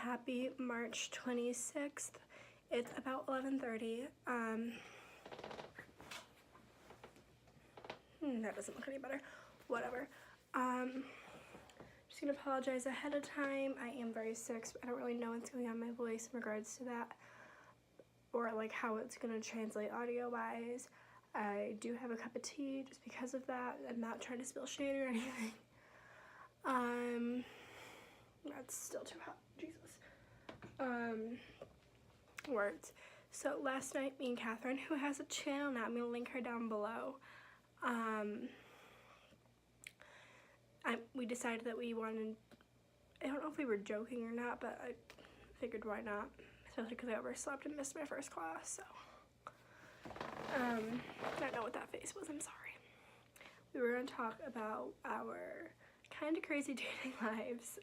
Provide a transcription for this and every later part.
Happy March 26th. It's about 11:30. That doesn't look any better. Whatever. Just gonna apologize ahead of time. I am very sick, so I don't really know what's going on in my voice in regards to that, or like how it's gonna translate audio-wise. I do have a cup of tea just because of that. I'm not trying to spill shade or anything. That's still too hot. Jesus. Words. So last night, me and Catherine, who has a channel now, I'm gonna link her down below. We decided that we wanted, I don't know if we were joking or not, but I figured why not, especially because I overslept and missed my first class, so. I don't know what that face was, I'm sorry. We were gonna talk about our kind of crazy dating lives.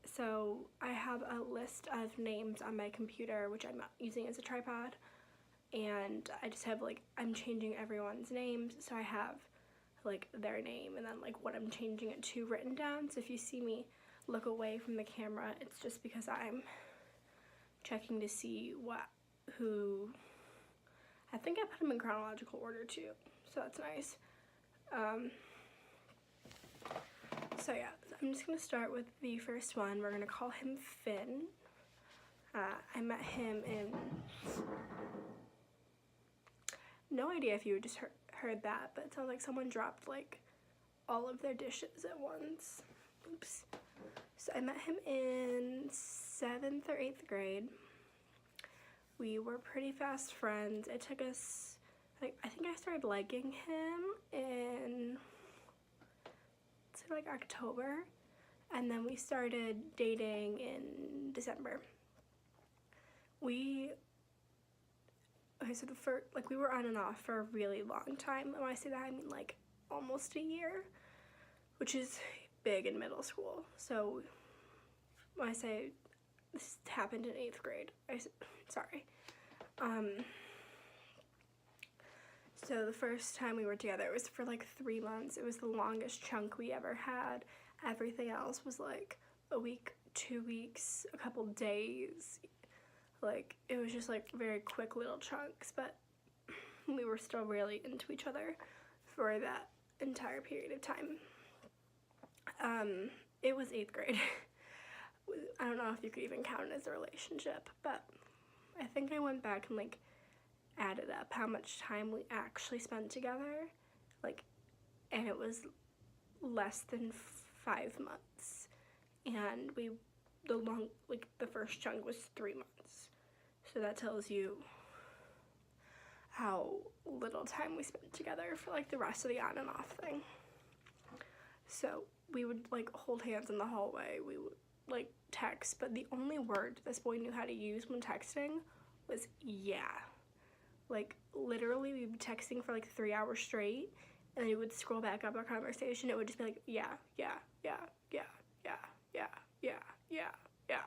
So I have a list of names on my computer, which I'm using as a tripod, and I just have like, I'm changing everyone's names, so I have like their name and then like what I'm changing it to written down. So if you see me look away from the camera, it's just because I'm checking to see who, I think I put them in chronological order too, so that's nice. So yeah, I'm just gonna start with the first one. We're gonna call him Finn. I met him in, no idea if you just heard that, but it sounds like someone dropped like all of their dishes at once. Oops. So I met him in 7th or 8th grade. We were pretty fast friends. It took us, like, I think I started liking him in, say like October, and then we started dating in December. Okay, so we were on and off for a really long time. And when I say that, I mean like almost a year, which is big in middle school. So when I say this happened in 8th grade, sorry. So the first time we were together, it was for like 3 months. It was the longest chunk we ever had. Everything else was like a week, 2 weeks, a couple days. Like, it was just like very quick little chunks, but we were still really into each other for that entire period of time. It was 8th grade. I don't know if you could even count it as a relationship, but I think I went back and like added up how much time we actually spent together, like, and it was less than 5 months, and the first chunk was 3 months, so that tells you how little time we spent together for like the rest of the on and off thing. So we would like hold hands in the hallway, we would like text, but the only word this boy knew how to use when texting was yeah. Like, literally, we'd be texting for like 3 hours straight, and then we would scroll back up our conversation. It would just be like, yeah, yeah, yeah, yeah, yeah, yeah, yeah, yeah, yeah,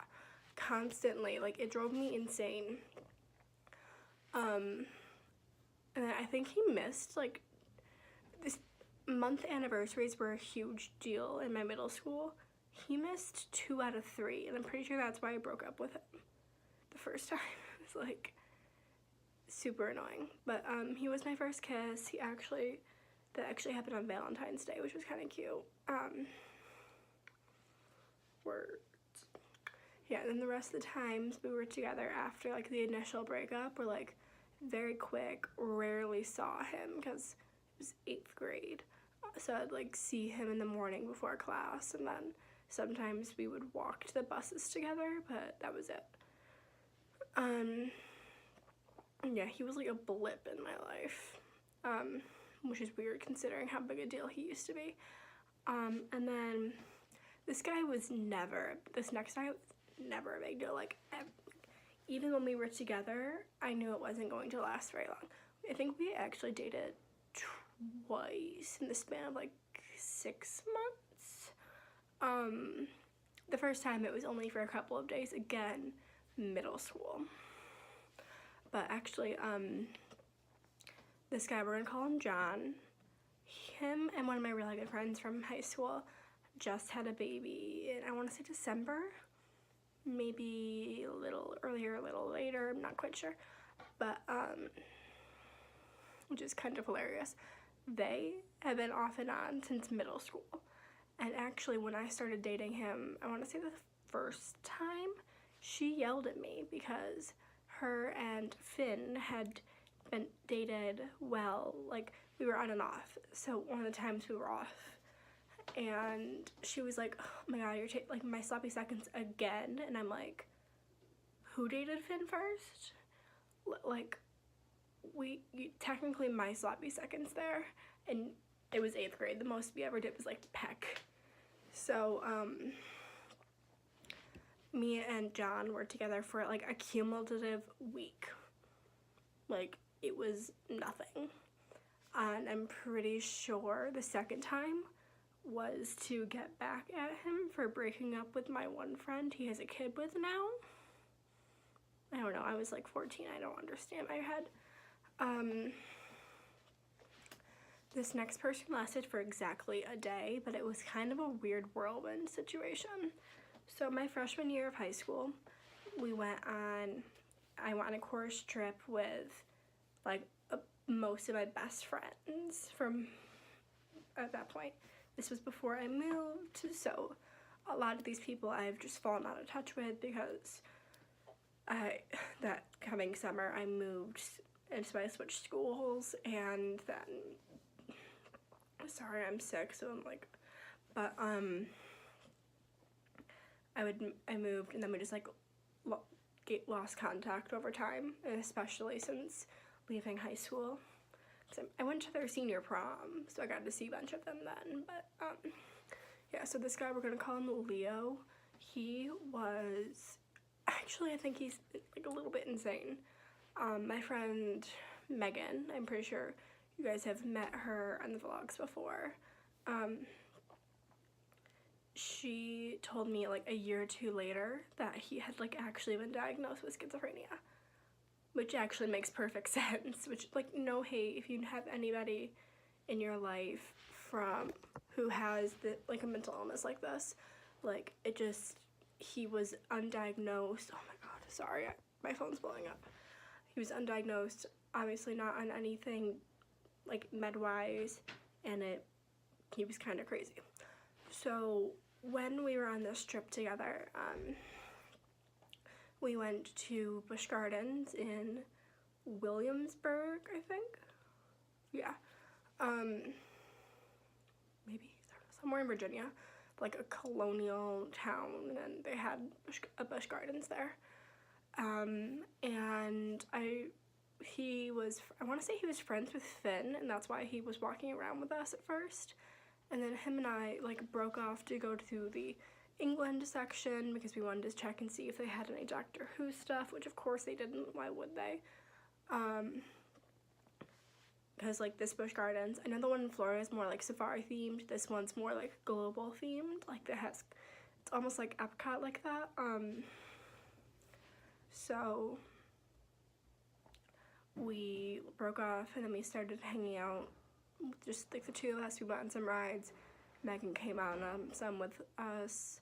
constantly. Like, it drove me insane. And then I think he missed, like, this month anniversaries were a huge deal in my middle school. He missed 2 out of 3, and I'm pretty sure that's why I broke up with him the first time. It was like super annoying, but he was my first kiss. That actually happened on Valentine's Day, which was kind of cute. Words. Yeah, and then the rest of the times we were together after like the initial breakup were like very quick. Rarely saw him because it was 8th grade, so I'd like see him in the morning before class, and then sometimes we would walk to the buses together, but that was it. Yeah, he was like a blip in my life, which is weird considering how big a deal he used to be. And then this next guy was never a big deal. Like, even when we were together, I knew it wasn't going to last very long. I think we actually dated twice in the span of like 6 months. The first time it was only for a couple of days, again, middle school. But actually, this guy, we're gonna call him John. Him and one of my really good friends from high school just had a baby in, I wanna say December. maybe a little earlier, a little later, I'm not quite sure, but which is kind of hilarious. They have been off and on since middle school, and actually when I started dating him, I want to say the first time, she yelled at me because her and Finn had been dated well, like we were on and off, so one of the times we were off, and she was like, oh my god, you're like my sloppy seconds again, and I'm like, who dated Finn first? Like, technically my sloppy seconds there, and it was 8th grade, the most we ever did was like peck. So me and John were together for like a cumulative week. Like, it was nothing. And I'm pretty sure the second time was to get back at him for breaking up with my one friend he has a kid with now. I don't know, I was like 14, I don't understand my head. This next person lasted for exactly a day, but it was kind of a weird whirlwind situation. So my freshman year of high school, I went on a course trip with like most of my best friends from at that point. This was before I moved, so a lot of these people I've just fallen out of touch with because that coming summer I moved, and so I switched schools, and then, sorry, I'm sick, so I'm like, but I moved, and then we just like lost contact over time, and especially since leaving high school. So I went to their senior prom, so I got to see a bunch of them then, but yeah, so this guy, we're gonna call him Leo. He was, actually I think he's like a little bit insane. My friend Megan, I'm pretty sure you guys have met her on the vlogs before. She told me like a year or two later that he had like actually been diagnosed with schizophrenia, which actually makes perfect sense, which, like, no hate if you have anybody in your life who has like a mental illness like this, like, it just, he was undiagnosed. Oh my god, sorry, my phone's blowing up. He was undiagnosed, obviously not on anything like med-wise, and he was kind of crazy. So when we were on this trip together, we went to Busch Gardens in Williamsburg, I think. Yeah. Maybe somewhere in Virginia, like a colonial town, and they had a Busch Gardens there. And I want to say he was friends with Finn, and that's why he was walking around with us at first. And then him and I like broke off to go to the England section because we wanted to check and see if they had any Doctor Who stuff, which of course they didn't. Why would they? Because like this Busch Gardens, I know the one in Florida is more like safari themed. This one's more like global themed. Like it's almost like Epcot like that. So we broke off, and then we started hanging out, just like the two of us. We went on some rides. Megan came on some with us,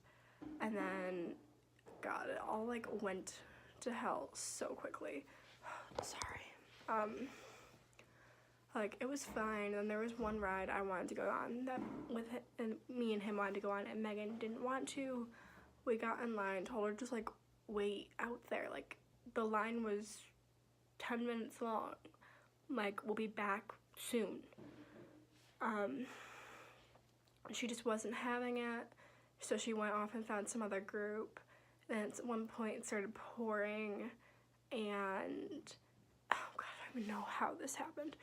and then, God, it all like went to hell so quickly. Sorry. Like, it was fine, and there was one ride I wanted to go on that and me and him wanted to go on, and Megan didn't want to. We got in line, told her just like wait out there. Like, the line was 10 minutes long. Like, we'll be back soon. She just wasn't having it, so she went off and found some other group. Then at one point it started pouring, and oh god, I don't even know how this happened.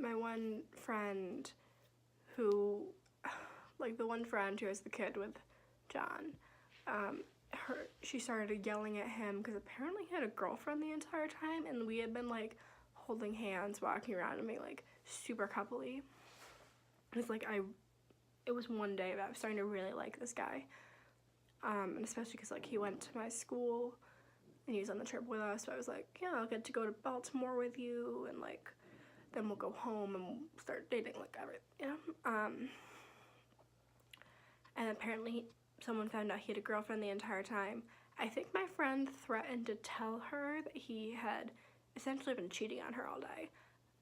My one friend who, like the one friend who has the kid with John, she started yelling at him because apparently he had a girlfriend the entire time, and we had been like holding hands, walking around, and being like super coupley. It's like it was one day that I was starting to really like this guy, and especially because like he went to my school and he was on the trip with us, so I was like, yeah, I'll get to go to Baltimore with you, and like then we'll go home and we'll start dating, like everything, you know. And apparently someone found out he had a girlfriend the entire time. I think my friend threatened to tell her that he had essentially been cheating on her all day.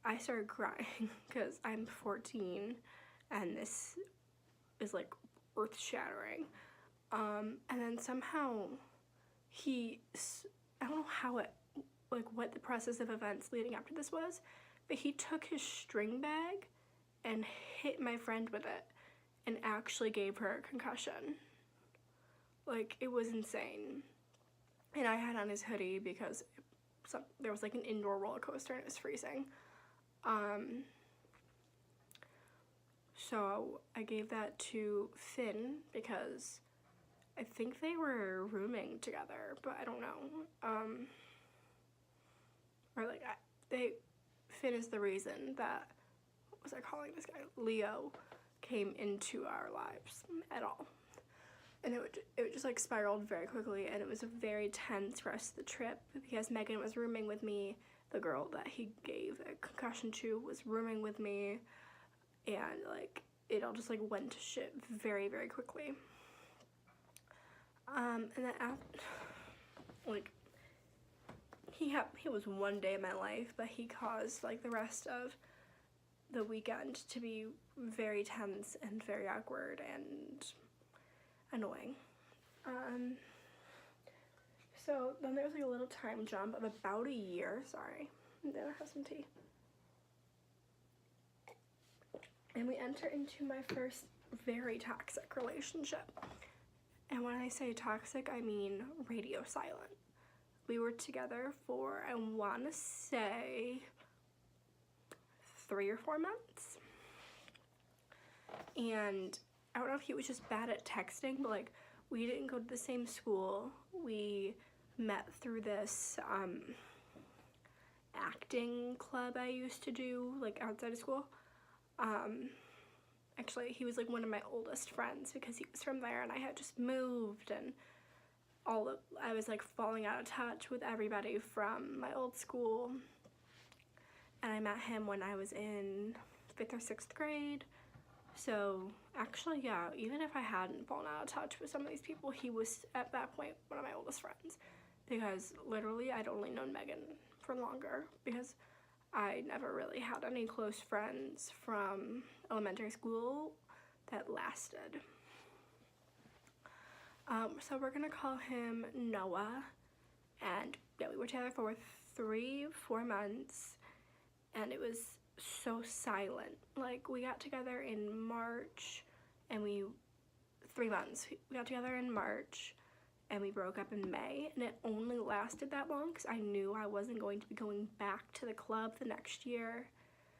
I started crying because I'm 14 and this is like earth-shattering. And then somehow I don't know how it, like what the process of events leading up to this was, but he took his string bag and hit my friend with it and actually gave her a concussion. Like, it was insane. And I had on his hoodie because there was like an indoor roller coaster and it was freezing. So I gave that to Finn because I think they were rooming together, but I don't know. Or like, Finn is the reason that, what was I calling this guy? Leo came into our lives at all. And it just like spiraled very quickly, and it was a very tense rest of the trip because Megan was rooming with me. The girl that he gave a concussion to was rooming with me, and like it all just like went to shit very, very quickly. And then after, like, he was one day in my life, but he caused like the rest of the weekend to be very tense and very awkward and annoying. So then there was like a little time jump of about a year. Sorry, I'm gonna have some tea. And we enter into my first very toxic relationship. And when I say toxic, I mean radio silent. We were together for, I want to say, 3 or 4 months. And I don't know if he was just bad at texting, but like we didn't go to the same school. We met through this acting club I used to do like outside of school. Actually, he was like one of my oldest friends because he was from there and I had just moved, and I was like falling out of touch with everybody from my old school. And I met him when I was in 5th or 6th grade. So actually, yeah, even if I hadn't fallen out of touch with some of these people, he was at that point one of my oldest friends, because literally I'd only known Megan for longer because I never really had any close friends from elementary school that lasted. So we're gonna call him Noah, and yeah, we were together for 3-4 months, and it was so silent. Like, we got together in March, and 3 months. We got together in March, and we broke up in May, and it only lasted that long because I knew I wasn't going to be going back to the club the next year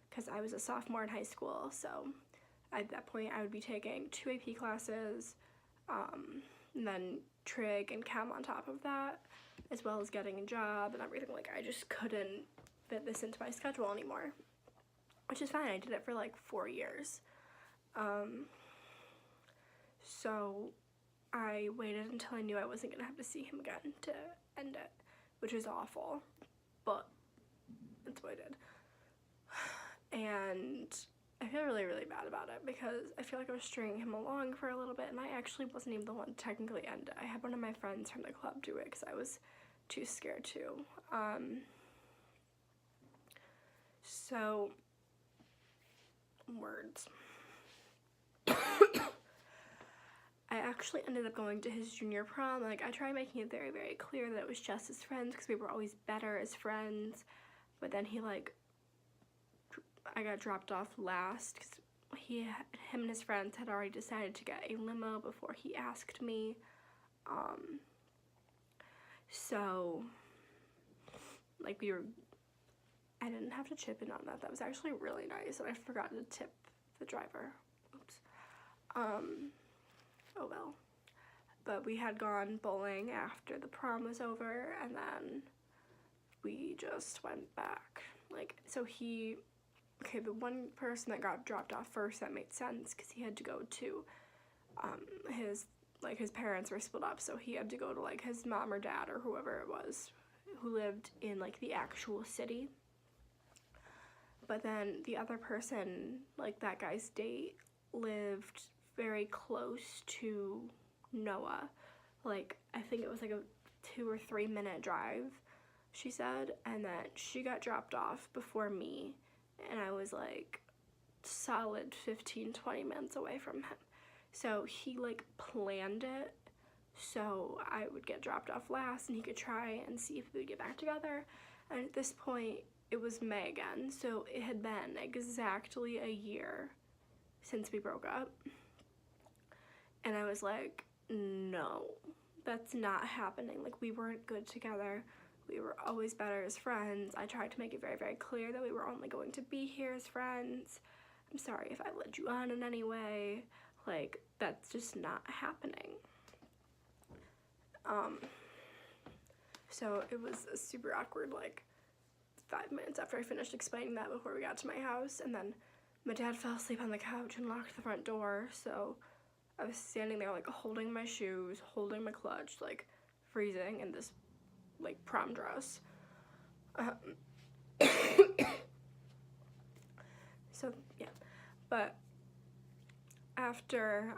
because I was a sophomore in high school. So at that point, I would be taking 2 AP classes, and then trig and chem on top of that, as well as getting a job and everything. Like, I just couldn't fit this into my schedule anymore, which is fine. I did it for like 4 years. So I waited until I knew I wasn't gonna have to see him again to end it, which was awful, but that's what I did. And I feel really, really bad about it because I feel like I was stringing him along for a little bit, and I actually wasn't even the one to technically end it. I had one of my friends from the club do it because I was too scared to. So, words. I actually ended up going to his junior prom. Like, I tried making it very, very clear that it was just as friends because we were always better as friends. But then I got dropped off last because him and his friends had already decided to get a limo before he asked me. So, like, I didn't have to chip in on that. That was actually really nice, and I forgot to tip the driver. Oops. Oh well. But we had gone bowling after the prom was over, and then we just went back. Like, so the one person that got dropped off first, that made sense, because he had to go to, his parents were split up, so he had to go to, like, his mom or dad or whoever it was who lived in, like, the actual city. But then the other person, like, that guy's date, lived very close to Noah. Like, I think it was like a 2 or 3 minute drive, she said, and then she got dropped off before me, and I was like solid 15-20 minutes away from him. So he like planned it so I would get dropped off last and he could try and see if we would get back together. And at this point it was May again, so it had been exactly a year since we broke up, and I was like, no, that's not happening. Like, we weren't good together. We were always better as friends. I tried to make it very, very clear that we were only going to be here as friends. I'm sorry if I led you on in any way. Like, that's just not happening. So it was a super awkward, like, 5 minutes after I finished explaining that before we got to my house, and then my dad fell asleep on the couch and locked the front door, so I was standing there, like, holding my shoes, holding my clutch, like, freezing in this, like, prom dress. So, yeah. But after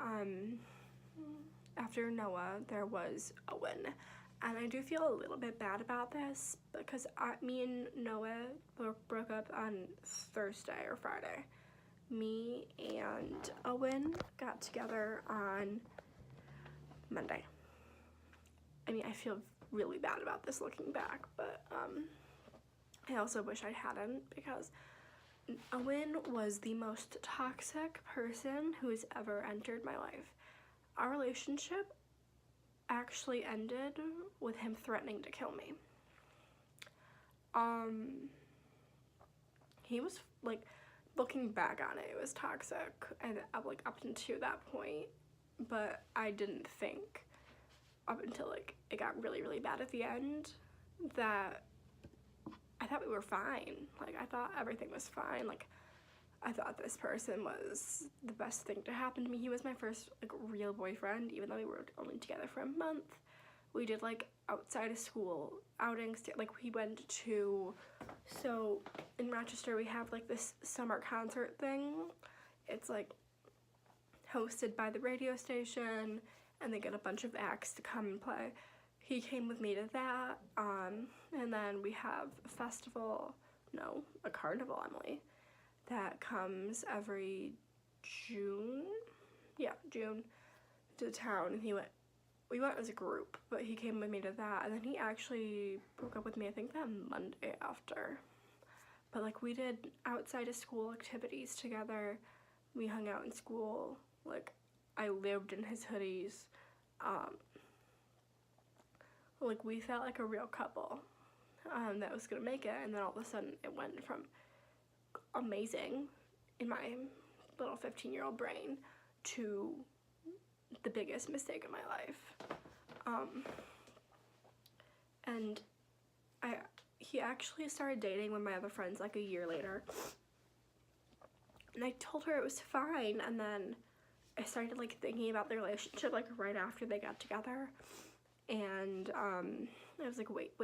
Noah, there was Owen. And I do feel a little bit bad about this because me and Noah broke up on Thursday or Friday. Me and Owen got together on Monday. I mean, I feel really bad about this looking back, but I also wish I hadn't, because Owen was the most toxic person who's ever entered my life. Our relationship actually ended with him threatening to kill me. He was, like, looking back on it, it was toxic, and like up until that point, but I didn't think up until like it got really, really bad at the end that I thought we were fine. Like, I thought everything was fine. Like, I thought this person was the best thing to happen to me. He was my first, like, real boyfriend, even though we were only together for a month. We did, like, outside of school outings. Like, we went to, so in Rochester we have, like, this summer concert thing. It's, like, hosted by the radio station, and they get a bunch of acts to come and play. He came with me to that, and then we have a carnival, Emily, that comes every June to town, and we went as a group, but he came with me to that, and then he actually broke up with me, I think, that Monday after. But, like, we did outside of school activities together. We hung out in school. Like, I lived in his hoodies. Like, we felt like a real couple that was gonna make it, and then all of a sudden it went from amazing in my little 15-year-old brain to the biggest mistake of my life. And he actually started dating with my other friends like a year later, and I told her it was fine, and then I started, like, thinking about the relationship, like, right after they got together, and I was like, wait,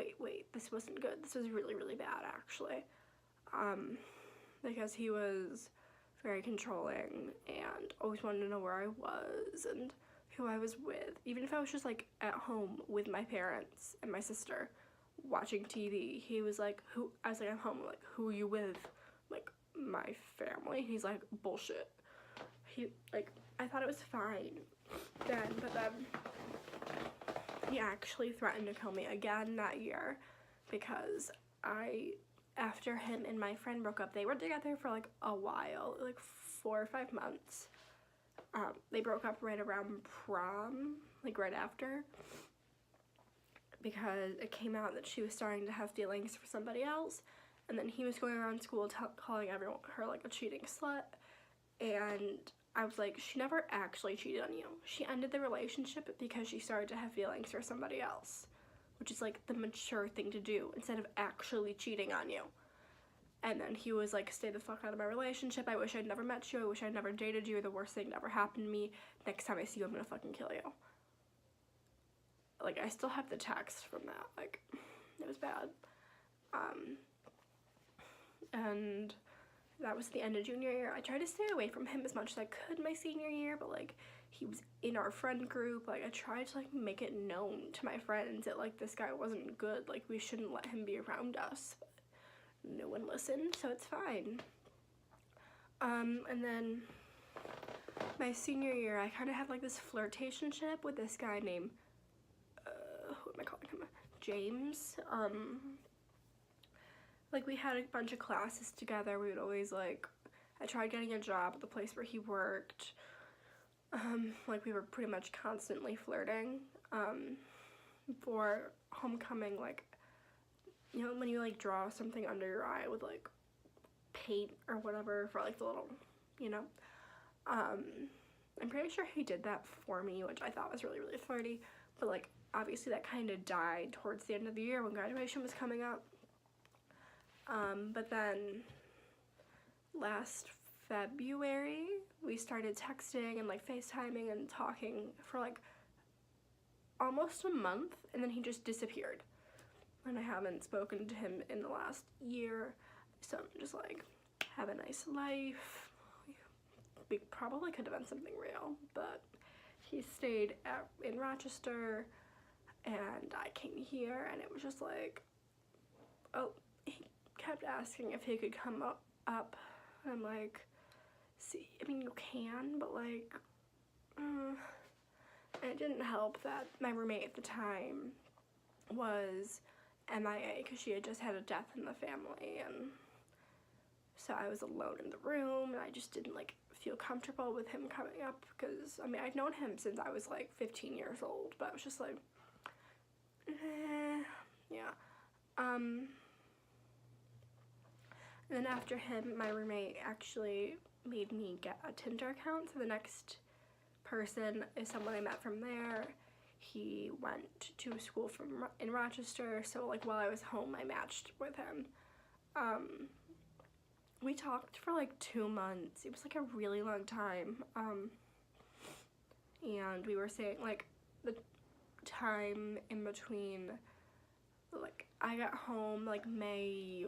this wasn't good. This was really, really bad, actually, because he was very controlling and always wanted to know where I was and who I was with. Even if I was just, like, at home with my parents and my sister watching TV, he was like, I was like, I'm home. I'm like, who are you with? Like, my family. He's like, bullshit. I thought it was fine then, but then he actually threatened to kill me again that year, because after him and my friend broke up, they were together for, like, a while, like 4 or 5 months. They broke up right around prom, like, right after, because it came out that she was starting to have feelings for somebody else, and then he was going around school calling her, like, a cheating slut, and I was like, she never actually cheated on you. She ended the relationship because she started to have feelings for somebody else, which is, like, the mature thing to do instead of actually cheating on you. And then he was like, stay the fuck out of my relationship. I wish I'd never met you. I wish I'd never dated you. The worst thing that ever happened to me. Next time I see you, I'm gonna fucking kill you. Like, I still have the text from that. Like, it was bad. And that was the end of junior year. I tried to stay away from him as much as I could my senior year, but like he was in our friend group. Like I tried to like make it known to my friends that like this guy wasn't good, like we shouldn't let him be around us, but no one listened, so it's fine. And then my senior year, I kind of had like this flirtationship with this guy named, who am I calling him? James. Like we had a bunch of classes together. We would always like, I tried getting a job at the place where he worked. Like we were pretty much constantly flirting. For homecoming, like, you know, when you like draw something under your eye with like paint or whatever for like the little, you know, I'm pretty sure he did that for me, which I thought was really, really flirty, but like obviously that kind of died towards the end of the year when graduation was coming up. But then last February we started texting and like FaceTiming and talking for like almost a month, and then he just disappeared, and I haven't spoken to him in the last year. So I'm just like, have a nice life. We probably could have done something real, but he stayed in Rochester and I came here, and it was just like, oh, he kept asking if he could come up, and I'm like, see, I mean, you can, but like, and it didn't help that my roommate at the time was MIA because she had just had a death in the family, and so I was alone in the room, and I just didn't like feel comfortable with him coming up, because I mean I'd known him since I was like 15 years old, but I was just like, yeah. And then after him, my roommate actually made me get a Tinder account, so the next person is someone I met from there. He went to school in Rochester, so like while I was home I matched with him. We talked for like 2 months. It was like a really long time. And we were saying like the time in between, like I got home like May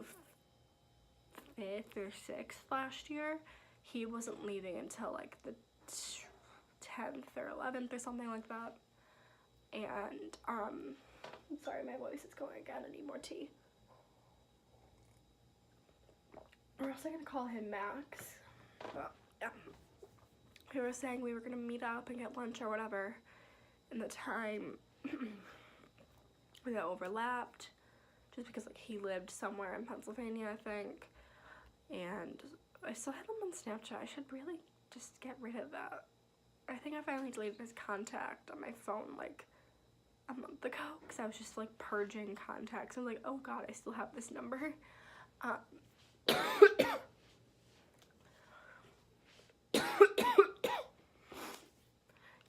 5th or 6th last year. He wasn't leaving until like the 10th or 11th or something like that. And I'm sorry, my voice is going again. I need more tea. We're also gonna call him Max. But yeah, we were saying we were gonna meet up and get lunch or whatever, and the time that overlapped, just because like he lived somewhere in Pennsylvania, I think, and I still had him on Snapchat. I should really just get rid of that. I think I finally deleted his contact on my phone like a month ago, because I was just like purging contacts. I was like, oh god, I still have this number.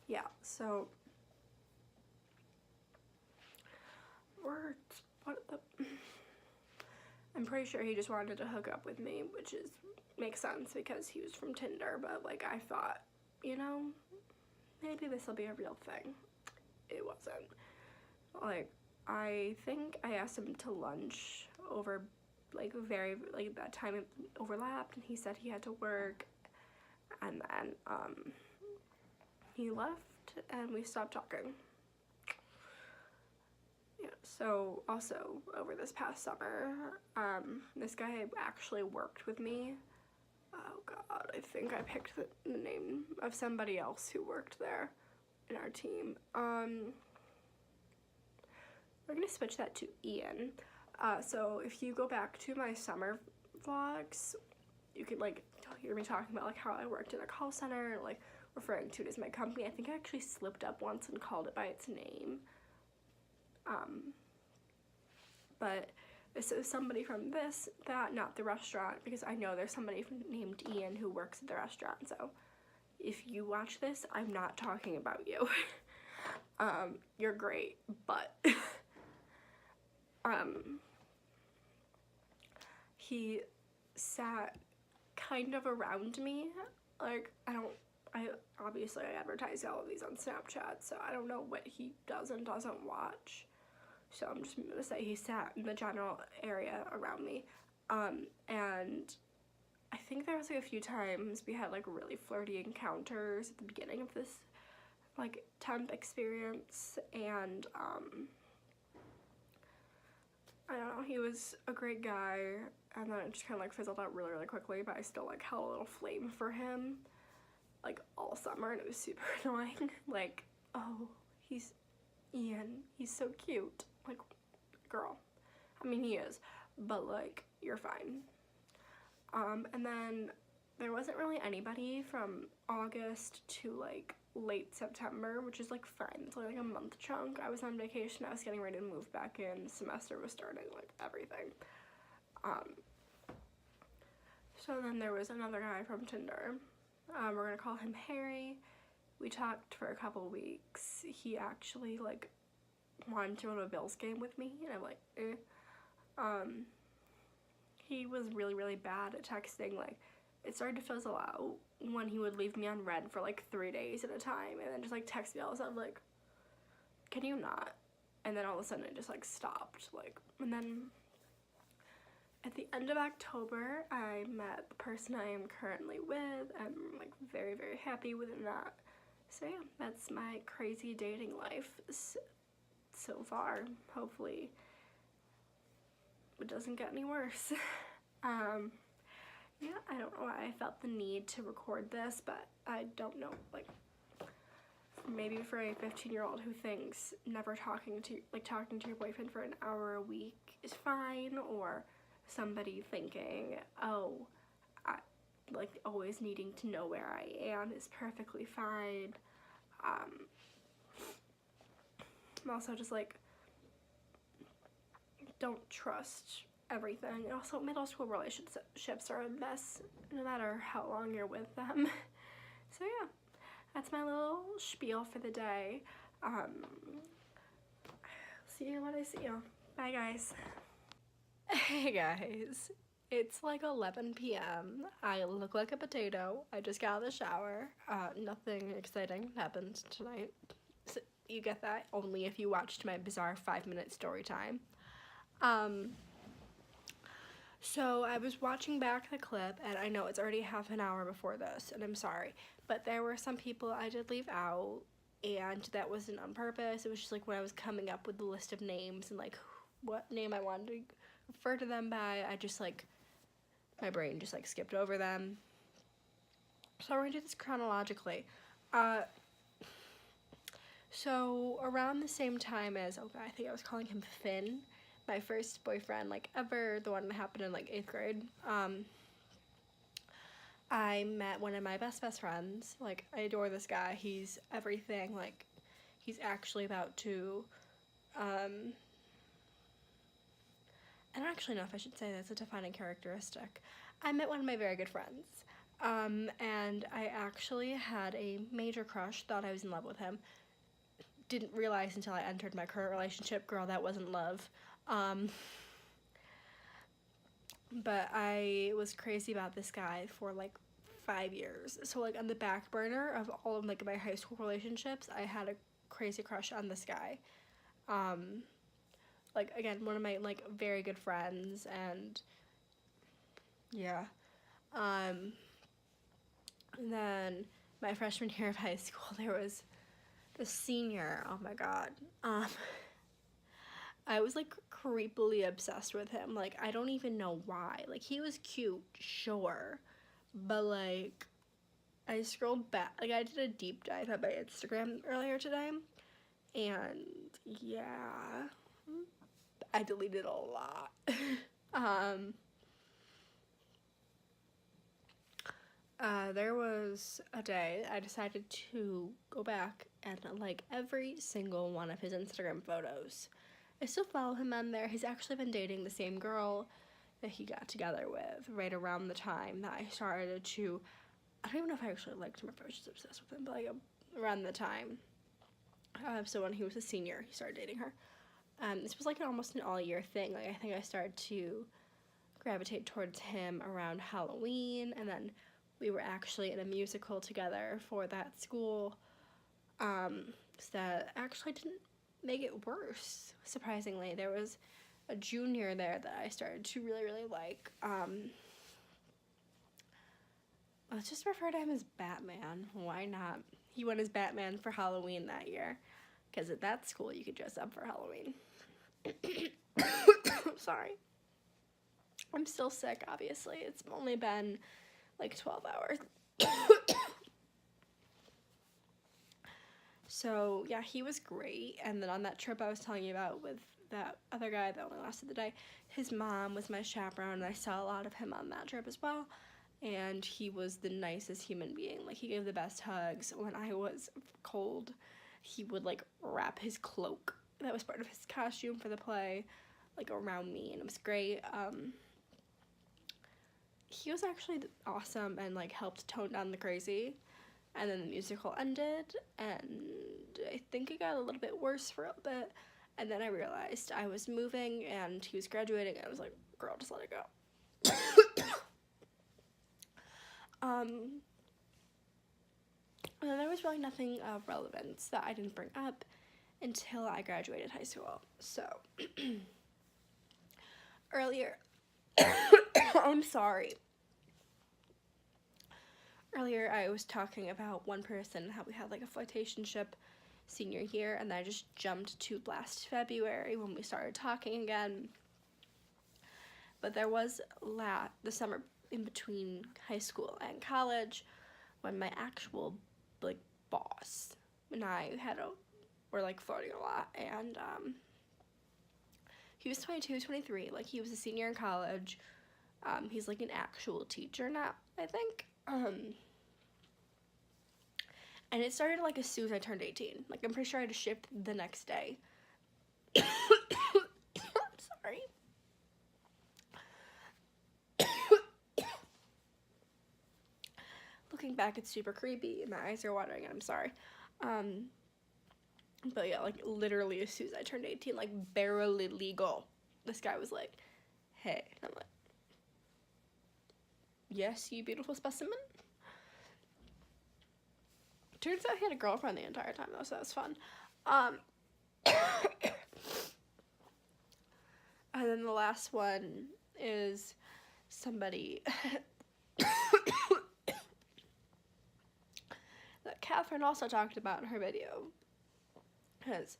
Yeah, so I'm pretty sure he just wanted to hook up with me, which makes sense because he was from Tinder, but like I thought, you know, maybe this will be a real thing. It wasn't. Like, I think I asked him to lunch over like that time it overlapped, and he said he had to work, and then he left and we stopped talking. Yeah, so also over this past summer, this guy actually worked with me. Oh god, I think I picked the name of somebody else who worked there in our team. We're gonna switch that to Ian. So if you go back to my summer vlogs, you could like hear me talking about like how I worked in a call center and like referring to it as my company. I think I actually slipped up once and called it by its name. But this is somebody from that, not the restaurant, because I know there's somebody named Ian who works at the restaurant. So if you watch this, I'm not talking about you. You're great, but he sat kind of around me. Like, I obviously advertise all of these on Snapchat, so I don't know what he does and doesn't watch. So I'm just gonna say he sat in the general area around me. And I think there was like a few times we had like really flirty encounters at the beginning of this like temp experience, and I don't know, he was a great guy, and then it just kind of like fizzled out really quickly, but I still like held a little flame for him like all summer, and it was super annoying. Like, oh, he's Ian, he's so cute. Like, girl, I mean he is, but like, you're fine. And then there wasn't really anybody from August to like late September, which is like fine. It's only like a month chunk. I was on vacation, I was getting ready to move back in, the semester was starting, like everything. So then there was another guy from Tinder. We're gonna call him Harry. We talked for a couple weeks. He actually like wanted to go to a Bills game with me, and I'm like, eh. He was really bad at texting. Like, it started to fizzle out when he would leave me on red for like 3 days at a time, and then just like text me all of a sudden like, can you not? And then all of a sudden it just like stopped. Like, and then at the end of October I met the person I am currently with. I'm like very happy within that. So yeah, that's my crazy dating life so far. Hopefully it doesn't get any worse. Yeah, I don't know why I felt the need to record this, but I don't know, like, maybe for a 15-year-old who thinks never talking to your boyfriend for an hour a week is fine, or somebody thinking, oh, like always needing to know where I am is perfectly fine. I'm also just like, don't trust everything. And also, middle school relationships are a mess no matter how long you're with them. So yeah, that's my little spiel for the day. See you when I see you. Bye, guys. Hey guys, it's like 11 p.m. I look like a potato. I just got out of the shower. Nothing exciting happened tonight. So you get that only if you watched my bizarre 5-minute story time. So I was watching back the clip, and I know it's already half an hour before this, and I'm sorry, but there were some people I did leave out, and that wasn't on purpose. It was just like when I was coming up with the list of names and like what name I wanted to refer to them by, I just like, my brain just like skipped over them. So we're gonna do this chronologically. So around the same time as, oh god, I think I was calling him Finn, my first boyfriend like ever, the one that happened in like 8th grade, I met one of my best friends. Like, I adore this guy. He's everything. Like, he's actually about to, I don't actually know if I should say that's a defining characteristic. I met one of my very good friends, and I actually had a major crush, thought I was in love with him. Didn't realize until I entered my current relationship, girl, that wasn't love. But I was crazy about this guy for like 5 years. So like on the back burner of all of like my high school relationships, I had a crazy crush on this guy. Like, again, one of my like very good friends, and yeah. And then my freshman year of high school, there was a senior, oh my god. I was like creepily obsessed with him. Like, I don't even know why. Like, he was cute, sure, but like, I scrolled back, like I did a deep dive at my Instagram earlier today, and yeah, I deleted a lot. There was a day I decided to go back and like every single one of his Instagram photos. I still follow him on there. He's actually been dating the same girl that he got together with right around the time that I started to, I don't even know if I actually liked him or if I was just obsessed with him, but like around the time. So when he was a senior, he started dating her. This was like almost an all-year thing. Like, I think I started to gravitate towards him around Halloween, and then we were actually in a musical together for that school. So that actually didn't make it worse, surprisingly. There was a junior there that I started to really like, let's just refer to him as Batman. Why not? He went as Batman for Halloween that year. Because at that school, you could dress up for Halloween. Sorry. I'm still sick, obviously. It's only been like 12 hours. So, yeah, he was great. And then on that trip I was telling you about with that other guy that only lasted the day, his mom was my chaperone, and I saw a lot of him on that trip as well. And he was the nicest human being. Like, he gave the best hugs. When I was cold, he would, like, wrap his cloak that was part of his costume for the play, like, around me, and it was great. He was actually awesome and, like, helped tone down the crazy. And then the musical ended, and I think it got a little bit worse for a bit. And then I realized I was moving, and he was graduating, and I was like, girl, just let it go. And then there was really nothing of relevance that I didn't bring up until I graduated high school. So, earlier, I'm sorry. Earlier, I was talking about one person and how we had like a flirtationship senior year, and then I just jumped to last February when we started talking again. But there was the summer in between high school and college when my actual like boss and I were like flirting a lot, and he was 22, 23, like he was a senior in college. He's like an actual teacher now, I think. And it started like as soon as I turned 18. Like, I'm pretty sure I had to shift the next day. I'm sorry. Looking back, it's super creepy, and my eyes are watering, and I'm sorry. But yeah, like, literally as soon as I turned 18, like, barely legal, this guy was like, hey. And I'm like, yes, you beautiful specimen. Turns out he had a girlfriend the entire time, though, so that was fun. And then the last one is somebody that Catherine also talked about in her video. Because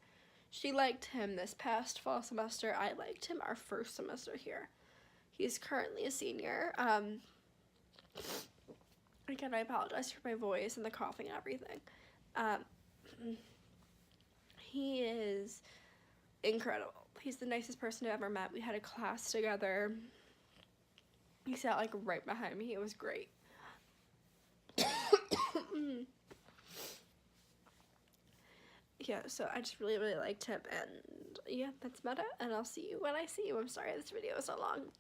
she liked him this past fall semester. I liked him our first semester here. He's currently a senior. Again, I apologize for my voice and the coughing and everything. He is incredible. He's the nicest person I've ever met. We had a class together. He sat like right behind me. It was great. Yeah, so I just really, really liked him, and yeah, that's about it, and I'll see you when I see you. I'm sorry this video is so long.